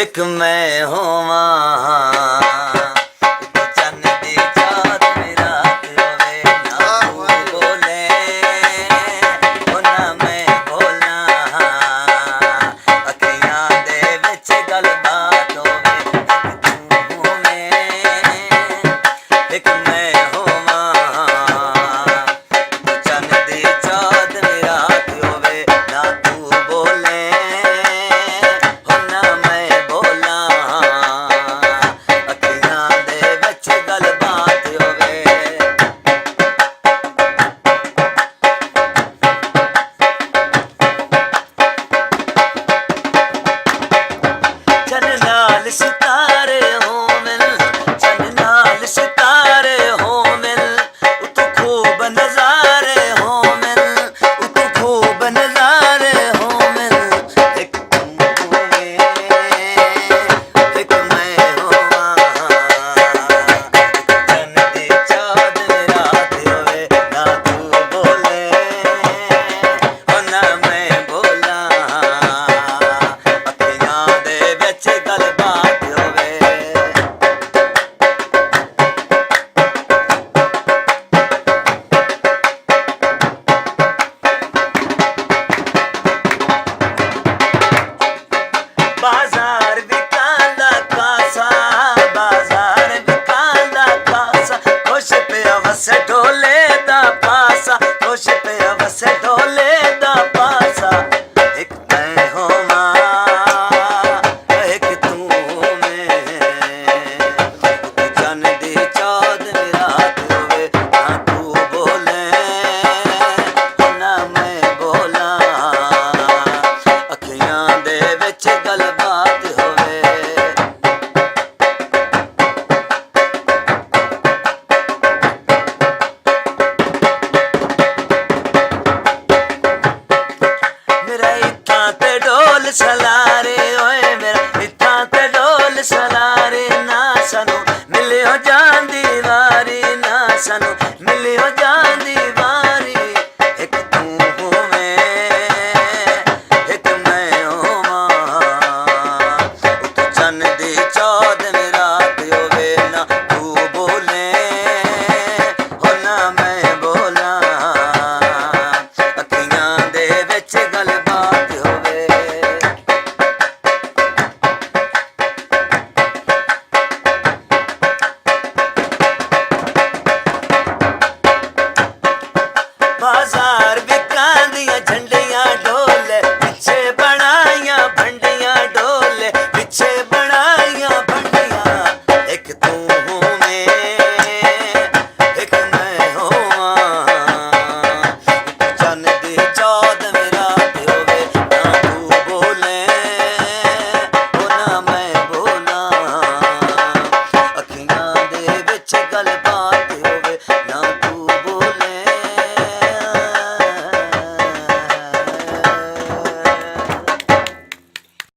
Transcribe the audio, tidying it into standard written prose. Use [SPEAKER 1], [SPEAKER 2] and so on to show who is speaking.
[SPEAKER 1] ਇੱਕ ਮੈਂ ਹੋਵਾਂ ਚੰਨ ਦੀ ਚਾঁਦ ਵੀ ਰਾਤ ਹੋਵੇ ਨਾ ਤੂੰ ਬੋਲੇ ਉਹ ਨਾ ਮੈਂ ਬੋਲਾਂ ਅੱਖੀਆਂ ਦੇ ਵਿੱਚ ਗੱਲਬਾਤ ਹੋਵੇ ਤੂੰ ਹੋਵੇਂ ਇੱਕ ਮੈਂ ਹੋਵਾਂ ਚੰਨ ਦੀ ਚਾਂਦ ਵੀ ਰਾਤ ਹੋਵੇ ਨਾ ਤੂੰ ਬੋਲੇ सितारे हो मिल चन नाल सितारे हो मिल उतु खूब नजारे हो मिल उतु खूब नजारे हो मिल एक तुम एक मैं होवा चन दी चाँद रात होवे ना तू बोले ओ ना मैं बोला अखियां दे विच गलबात बाजार बिकांदा कासा बाजार बिकांदा कासा खुश पिया वसे ढोले दा पासा खुश पिया वसे ढोले दा पासा एक मैं होवां एक तू मैं चन दी चाँद रात होवे ना तू बोले ना मैं बोला अखियां दे विच गलबात होवे मेरा इत्थां ते ढोल सलारे ओए मेरा इत्थां ते ढोल सलारे ना सानू मिलियो जांदी वारी ना सानू